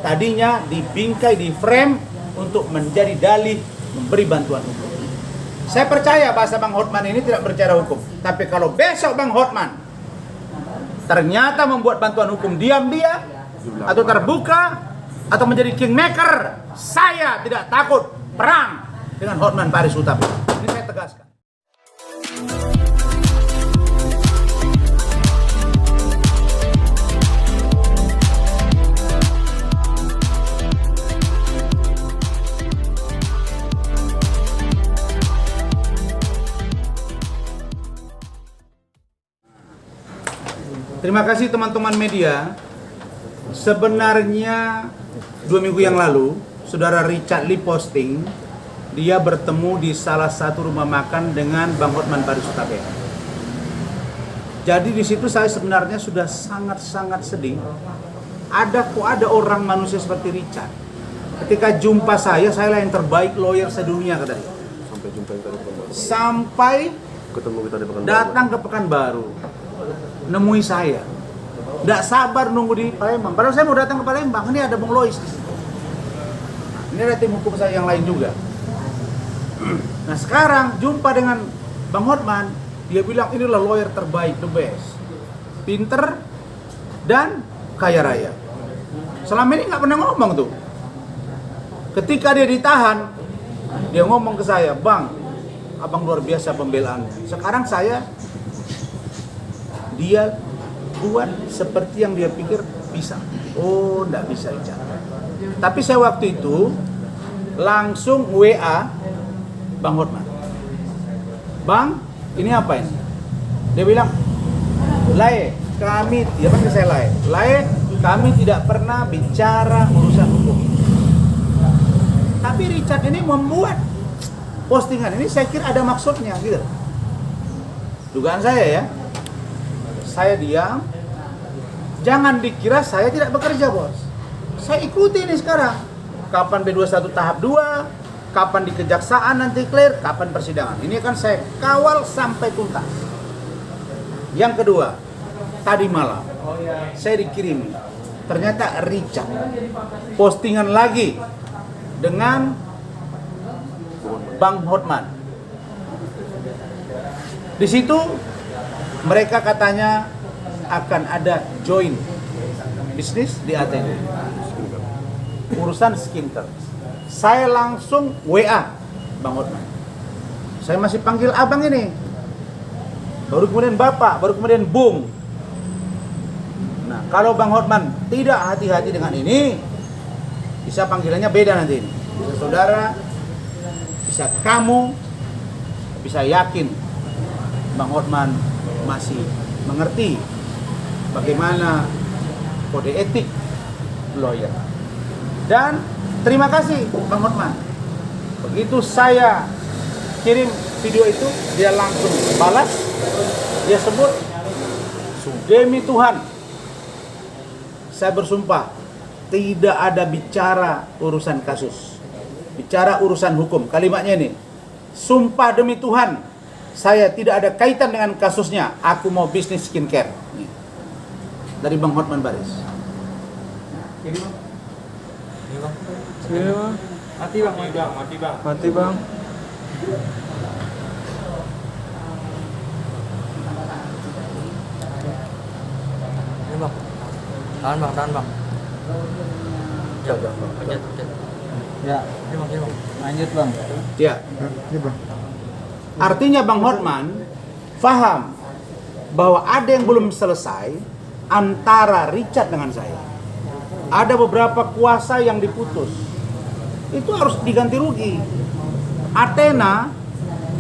tadinya dibingkai, di frame untuk menjadi dalih memberi bantuan hukum. Saya percaya bahasa Bang Hotman ini tidak berbicara hukum. Tapi kalau besok Bang Hotman ternyata membuat bantuan hukum diam dia atau terbuka atau menjadi kingmaker, saya tidak takut perang dengan Hotman Paris Hutapea. Ini saya tegaskan. Terima kasih teman-teman media. Sebenarnya 2 minggu yang lalu, saudara Richard Lee posting dia bertemu di salah satu rumah makan dengan Bang Hotman Paris Hutapea. Jadi di situ saya sebenarnya sudah sangat-sangat sedih. Ada orang manusia seperti Richard. Ketika jumpa saya lah yang terbaik lawyer sedunia katanya. Sampai jumpa yang tadi Sampai ketemu kita di Pekanbaru. datang ke Pekanbaru, nemui saya. Nggak sabar nunggu di Palembang. Padahal saya mau datang ke Palembang. Ini ada Bung Lois di sini. Ini ada tim hukum saya yang lain juga. Nah sekarang jumpa dengan Bang Hotman, dia bilang inilah lawyer terbaik, the best, pinter dan kaya raya. Selama ini nggak pernah ngomong tuh. Ketika dia ditahan, dia ngomong ke saya, Bang, abang luar biasa pembelaannya. Sekarang dia buat seperti yang dia pikir bisa. Oh, enggak bisa Richard. Tapi saya waktu itu langsung WA Bang Hotman. Bang, ini apa ini? Dia bilang, Lae, kami, dia panggil saya Lae. Lae, kami tidak pernah bicara urusan hukum. Tapi Richard ini membuat postingan ini, saya kira ada maksudnya gitu. Dugaan saya ya. Saya diam, jangan dikira saya tidak bekerja bos. Saya ikuti ini sekarang. Kapan B21 tahap 2, kapan di kejaksaan nanti clear, kapan persidangan. Ini kan saya kawal sampai tuntas. Yang kedua, tadi malam saya dikirim, ternyata Richard postingan lagi dengan Bang Hotman. Di situ mereka katanya akan ada join bisnis di Athena, urusan skincare. Saya langsung WA Bang Hotman. Saya masih panggil abang ini, baru kemudian bapak, baru kemudian bung. Nah kalau Bang Hotman tidak hati-hati dengan ini, bisa panggilannya beda nanti ini. Bisa saudara, bisa kamu, bisa yakin Bang Hotman masih mengerti bagaimana kode etik lawyer. Dan terima kasih Bang Hotman. Begitu saya kirim video itu, dia langsung balas. Dia sebut, demi Tuhan, saya bersumpah tidak ada bicara urusan kasus, bicara urusan hukum. Kalimatnya ini, sumpah demi Tuhan, saya tidak ada kaitan dengan kasusnya. Aku mau bisnis skincare. Dari Bang Hotman Paris. Ini bang. Ini bang. Mati bang. Mati bang. Ini bang. Tahan bang. Ya, pencet. Ya. Ini bang. Lanjut bang. Ya. Ini bang. Artinya Bang Hotman paham bahwa ada yang belum selesai antara Richard dengan saya. Ada beberapa kuasa yang diputus. Itu harus diganti rugi. Athena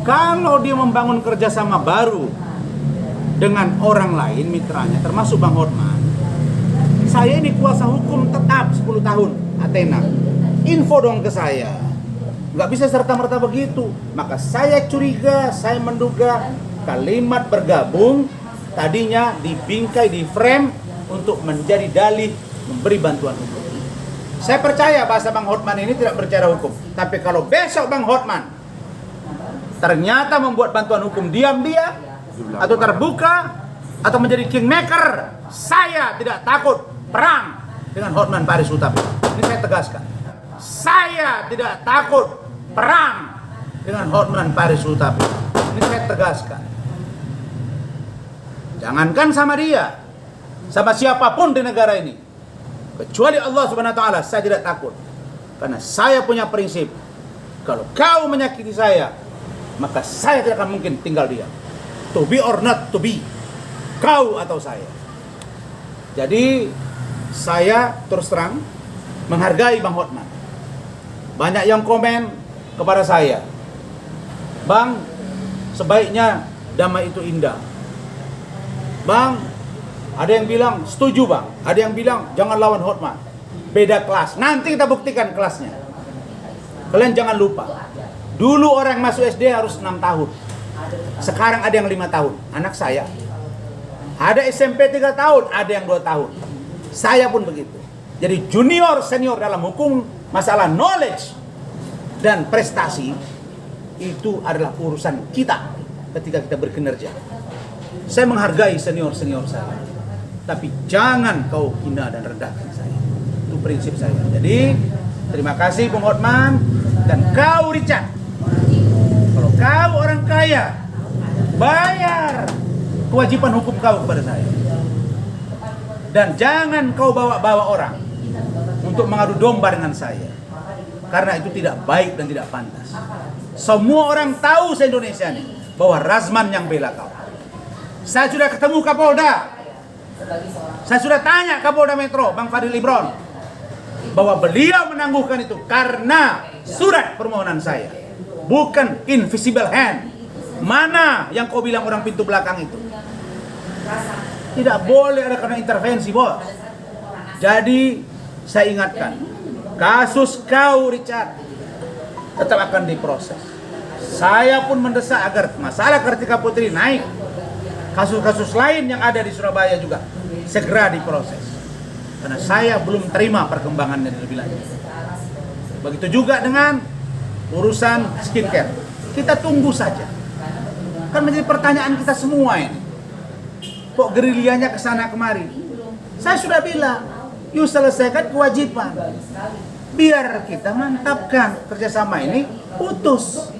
kalau dia membangun kerjasama baru dengan orang lain mitranya, termasuk Bang Hotman, saya ini kuasa hukum tetap 10 tahun Athena. Info dong ke saya. Nggak bisa serta-merta begitu. Maka saya curiga, saya menduga kalimat bergabung tadinya dibingkai, di frame untuk menjadi dalih memberi bantuan hukum. Saya percaya bahasa Bang Hotman ini tidak berbicara hukum. Tapi kalau besok Bang Hotman ternyata membuat bantuan hukum diam dia atau terbuka atau menjadi kingmaker, saya tidak takut perang dengan Hotman Paris Hutapea. Ini saya tegaskan. Saya tidak takut perang dengan Hotman Paris Hutapea. Ini saya tegaskan. Jangankan sama dia, sama siapapun di negara ini, kecuali Allah Subhanahu wa taala, saya tidak takut. Karena saya punya prinsip, kalau kau menyakiti saya, maka saya tidak akan mungkin tinggal diam. To be or not to be, kau atau saya. Jadi saya terus terang menghargai Bang Hotman. Banyak yang komen kepada saya, Bang, sebaiknya damai itu indah. Bang, ada yang bilang setuju Bang, ada yang bilang jangan lawan Hotman, beda kelas. Nanti kita buktikan kelasnya. Kalian jangan lupa, dulu orang masuk SD harus 6 tahun. Sekarang ada yang 5 tahun. Anak saya ada SMP 3 tahun, ada yang 2 tahun. Saya pun begitu. Jadi junior senior dalam hukum masalah knowledge dan prestasi itu adalah urusan kita ketika kita berkinerja. Saya menghargai senior-senior saya, tapi jangan kau hina dan rendahkan saya. Itu prinsip saya. Jadi terima kasih Bung Hotman. Dan kau Richard, kalau kau orang kaya, bayar kewajiban hukum kau kepada saya. Dan jangan kau bawa-bawa orang untuk mengadu domba dengan saya, karena itu tidak baik dan tidak pantas. Semua orang tahu se-Indonesia ini bahwa Razman yang bela kau. Saya sudah ketemu Kapolda. Saya sudah tanya Kapolda Metro, Bang Fadil Imron, bahwa beliau menangguhkan itu karena surat permohonan saya, bukan invisible hand. Mana yang kau bilang orang pintu belakang itu? Tidak boleh ada karena intervensi, bos. Jadi saya ingatkan, kasus kau Richard tetap akan diproses. Saya pun mendesak agar masalah Kartika Putri naik. Kasus-kasus lain yang ada di Surabaya juga segera diproses. Karena saya belum terima perkembangannya lebih lanjut. Begitu juga dengan urusan skincare. Kita tunggu saja. Kan menjadi pertanyaan kita semua ini. Kok gerilyanya ke sana kemari? Saya sudah bilang, yuk selesaikan kewajiban. Biar kita mantapkan kerjasama ini putus.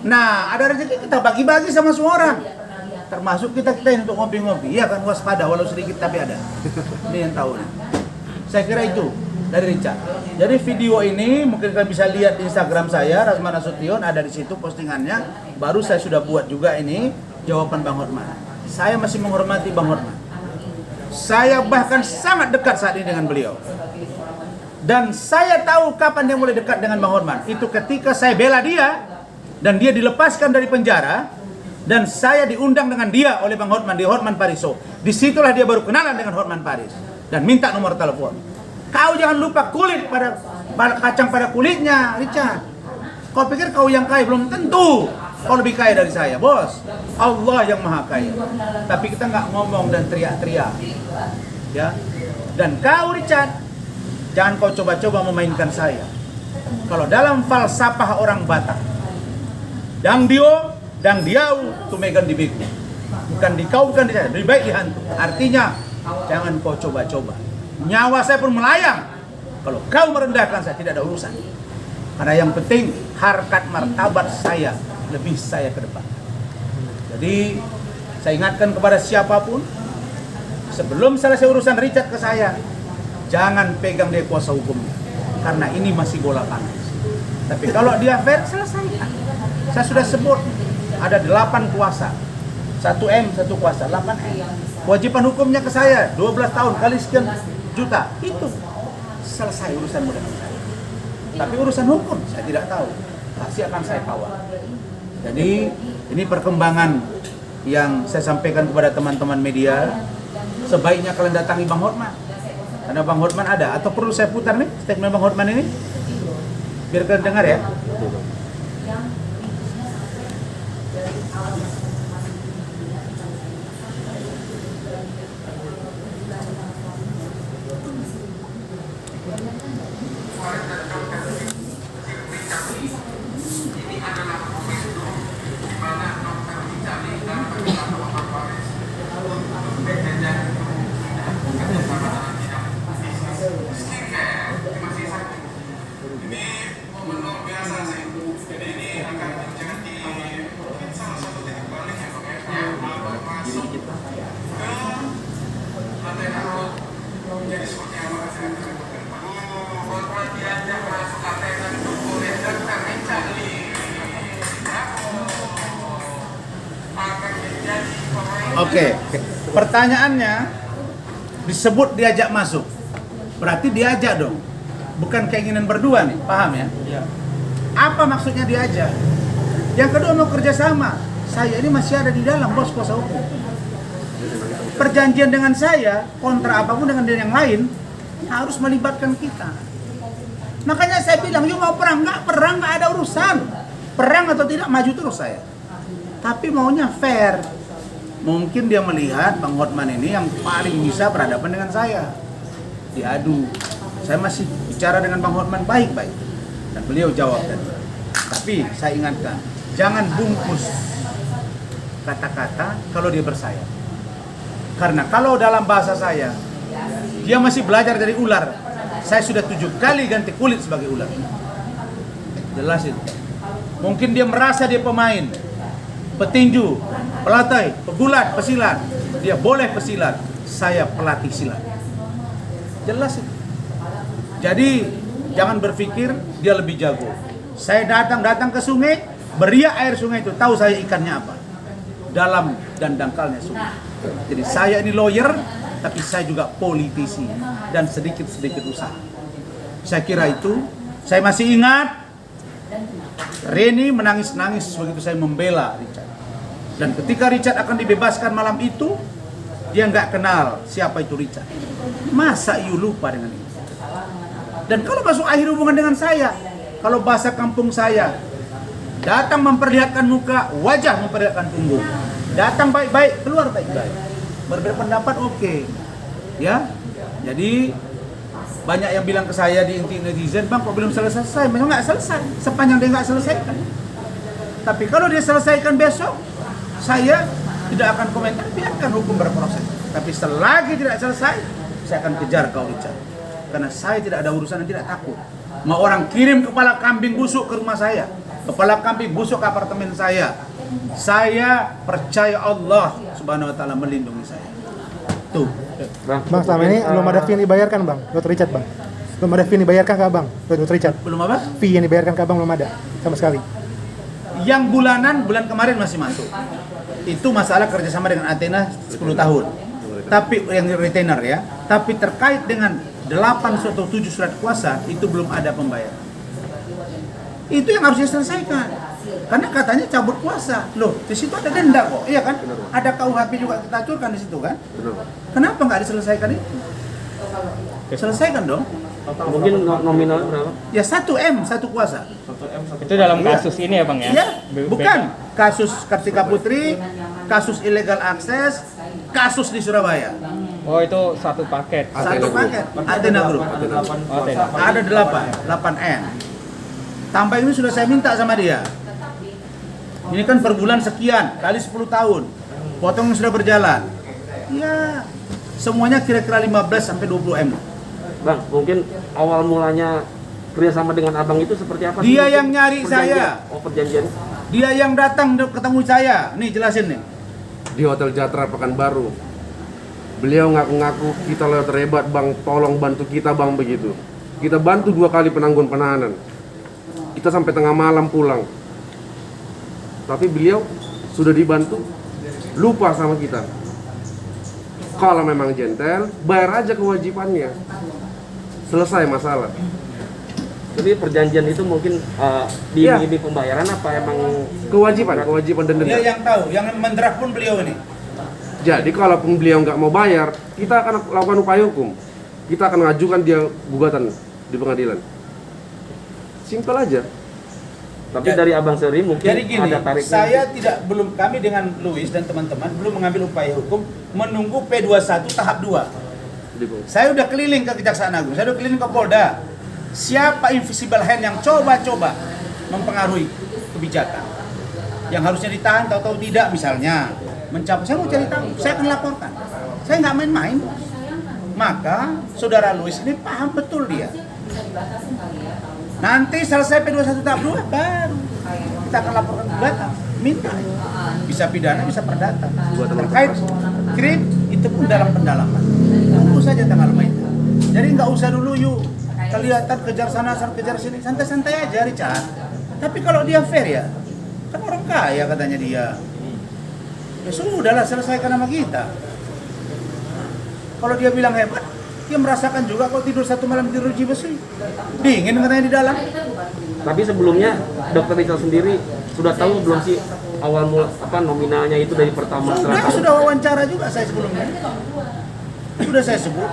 Nah, ada rezeki kita bagi-bagi sama semua orang. Termasuk kita ini untuk ngopi-ngopi. Iya kan, waspada walau sedikit tapi ada. Ini yang tahu nih. Saya kira itu dari Richard. Jadi video ini mungkin kalian bisa lihat di Instagram saya, Razman Nasution, ada di situ postingannya. Baru saya sudah buat juga ini jawaban Bang Hotman. Saya masih menghormati Bang Hotman. Saya bahkan sangat dekat saat ini dengan beliau. Dan saya tahu kapan dia mulai dekat dengan Bang Hotman. Itu ketika saya bela dia dan dia dilepaskan dari penjara. Dan saya diundang dengan dia oleh Bang Hotman di Hotman Paris Show. Disitulah dia baru kenalan dengan Hotman Paris dan minta nomor telepon. Kau jangan lupa kulit pada kacang pada kulitnya, Richard. Kau pikir kau yang kaya? Belum tentu. Kau lebih kaya dari saya, bos. Allah yang maha kaya. Tapi kita nggak ngomong dan teriak-teriak, ya. Dan kau Richard, jangan kau coba-coba memainkan saya. Kalau dalam falsafah orang Batak, dang dio dan diau tumegan di biku. Bukan di kau, bukan di saya. Lebih baik dihantu. Artinya, jangan kau coba-coba. Nyawa saya pun melayang. Kalau kau merendahkan saya, tidak ada urusan. Karena yang penting, harkat martabat saya lebih saya ke depan. Jadi, saya ingatkan kepada siapapun, sebelum selesai urusan Richard ke saya, jangan pegang dia kuasa hukumnya. Karena ini masih bola panas. Tapi kalau dia fair, selesaikan. Saya sudah sebut, ada 8 kuasa, 1M, 1 kuasa, 8M. Kewajiban hukumnya ke saya, 12 tahun kali sekian juta. Itu selesai urusan dengan saya. Tapi urusan hukum, saya tidak tahu. Pasti akan saya kawal. Jadi, ini perkembangan yang saya sampaikan kepada teman-teman media. Sebaiknya kalian datangi Bang Hotman. Karena Bang Hotman ada. Atau perlu saya putar nih, statement Bang Hotman ini? Biar kalian dengar ya. Oke. Pertanyaannya disebut diajak masuk. Berarti diajak dong. Bukan keinginan berdua nih, paham ya? Iya. Apa maksudnya diajak? Yang kedua mau kerjasama. Saya ini masih ada di dalam bos kuasa hukum. Perjanjian dengan saya, kontra apapun dengan dia yang lain, harus melibatkan kita. Makanya saya bilang, yuk mau perang nggak ada urusan. Perang atau tidak, maju terus saya. Tapi maunya fair. Mungkin dia melihat Bang Hotman ini yang paling bisa berhadapan dengan saya. Diadu. Saya masih bicara dengan Bang Hotman baik-baik. Dan beliau jawab tadi. Tapi saya ingatkan, jangan bungkus kata-kata kalau dia bersayap. Karena kalau dalam bahasa saya, dia masih belajar dari ular. Saya sudah 7 kali ganti kulit sebagai ular. Jelas itu. Mungkin dia merasa dia pemain, petinju, pelatih, pegulat, pesilat. Dia boleh pesilat. Saya pelatih silat. Jelas itu. Jadi jangan berpikir dia lebih jago. Saya datang ke sungai, beriak air sungai itu, tahu saya ikannya apa. Dalam dan dangkalnya sungai. Jadi saya ini lawyer, tapi saya juga politisi dan sedikit-sedikit usaha. Saya kira itu. Saya masih ingat Reni menangis-nangis begitu saya membela Richard. Dan ketika Richard akan dibebaskan malam itu, dia nggak kenal siapa itu Richard. Masa you lupa dengan itu? Dan kalau masuk akhir hubungan dengan saya, kalau bahasa kampung saya, datang memperlihatkan muka, wajah memperlihatkan punggung. Datang baik-baik, keluar baik-baik. Berbeda pendapat oke. Ya. Jadi banyak yang bilang ke saya di netizen, Bang kok belum selesai? Memang nggak selesai, sepanjang dia nggak selesaikan. Tapi kalau dia selesaikan besok, saya tidak akan komentar, biarkan hukum berproses. Tapi selagi tidak selesai, saya akan kejar kau Richard. Karena saya tidak ada urusan dan tidak takut. Mau orang kirim kepala kambing busuk ke rumah saya, kepala kambing busuk ke apartemen saya percaya Allah Subhanahu wa taala melindungi saya. Tuh. Bang, selama ini belum ada fee yang dibayarkan Bang, Dr. Richard Bang. Belum ada fee yang dibayarkan ke Abang, Dr. Richard. Belum apa? Fee yang dibayarkan ke Abang belum ada sama sekali. Yang bulan kemarin masih masuk. Itu masalah kerjasama dengan Athena 10 tahun. Tapi yang retainer ya. Tapi terkait dengan 8 atau 7 surat kuasa itu belum ada pembayaran. Itu yang harus diselesaikan. Karena katanya cabut kuasa. Loh, di situ ada denda kok. Iya kan? Ada KUHP juga kita acurkan di situ kan? Kenapa nggak diselesaikan itu? Selesaikan dong. Mungkin nominal berapa? Ya 1M, 1 kuasa. Itu dalam kasus ini ya Bang ya? Iya, bukan. Kasus Kartika Putri, kasus illegal akses, kasus di Surabaya. Oh itu satu paket. Satu paket. Athena Group. Oh, Athena. Ada 8M. Tambah ini sudah saya minta sama dia. Ini kan per bulan sekian, kali 10 tahun. Potongnya sudah berjalan. Ya, semuanya kira-kira 15 sampai 20 M. Bang, mungkin awal mulanya kerjasama dengan abang itu seperti apa? Dia sih? yang nyari Perjanjian. saya. Oh, perjanjian. Dia yang datang ketemu saya. Nih jelasin nih. Di Hotel Jatra Pekanbaru. Beliau ngaku-ngaku kita lewat terhebat bang, tolong bantu kita bang begitu. Kita bantu 2 kali penangguhan penahanan. Kita sampai tengah malam pulang. Tapi beliau sudah dibantu, lupa sama kita. Kalau memang gentle, bayar aja kewajibannya. Selesai masalah. Jadi perjanjian itu mungkin diiming-iming pembayaran apa emang Kewajiban dan denda. Dia yang tahu, yang mendraft pun beliau ini. Jadi kalaupun beliau nggak mau bayar, kita akan lakukan upaya hukum. Kita akan mengajukan dia gugatan di pengadilan. Simpel aja. tapi dari abang sendiri mungkin Jadi gini, ada tariknya. saya kami dengan Louis dan teman-teman belum mengambil upaya hukum menunggu P21 tahap 2. Saya udah keliling ke Kejaksaan Agung, saya udah keliling ke Polda. Siapa invisible hand yang coba-coba mempengaruhi kebijakan? Yang harusnya ditahan tahu-tahu tidak misalnya. Mencapai, saya mau cari tahu, saya akan laporkan. Saya nggak main-main. Maka saudara Louis ini paham betul dia. Nanti selesai P21 tahap 2 baru kita akan laporkan gugatan, minta. Bisa pidana, bisa perdata. Terkait krim itu pun dalam pendalaman. Tunggu saja tanggal main. Jadi nggak usah dulu yuk kelihatan kejar sana, kejar sini, santai-santai aja Richard. Tapi kalau dia fair ya, kan orang kaya katanya dia. Ya sudahlah, selesaikan sama kita. Kalau dia bilang hebat, dia merasakan juga kalau tidur satu malam tidur di besi. Dingin katanya di dalam. Tapi sebelumnya Dr. Rizal sendiri sudah tahu belum sih awal mula nominalnya itu dari pertama Sudah wawancara juga saya sebelumnya. Sudah saya sebut.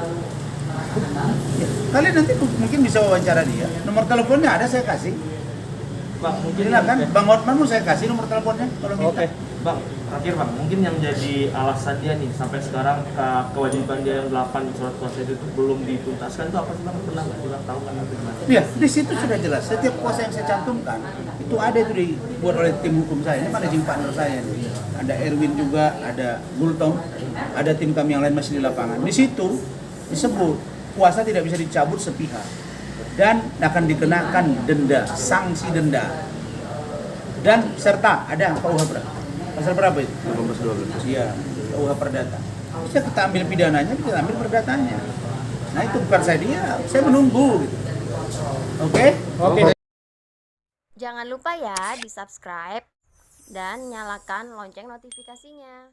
Kalian nanti mungkin bisa wawancara dia. Nomor teleponnya ada, saya kasih. Bang, mungkin Silakan, Bang Hotman mau saya kasih nomor teleponnya kalau minta. Oke. Bang, terakhir Bang, mungkin yang jadi alasan dia nih sampai sekarang kewajiban dia yang 8 surat kuasa itu belum dituntaskan itu apa sih Bang? Pernah nggak Bang tahu kan itu gimana? Iya, di situ sudah jelas. Setiap kuasa yang saya cantumkan itu ada itu dibuat oleh tim hukum saya. Ini managing partner saya nih. Ada Erwin juga, ada Gultom, ada tim kami yang lain masih di lapangan. Di situ disebut kuasa tidak bisa dicabut sepihak dan akan dikenakan denda, sanksi denda. Dan serta ada KUH berapa? Pasal berapa itu? 18-12. Iya, KUH Perdata. Bisa kita ambil pidananya, kita ambil perdatanya. Nah itu bukan saya menunggu gitu. Oke? Oke. Jangan lupa ya di subscribe dan nyalakan lonceng notifikasinya.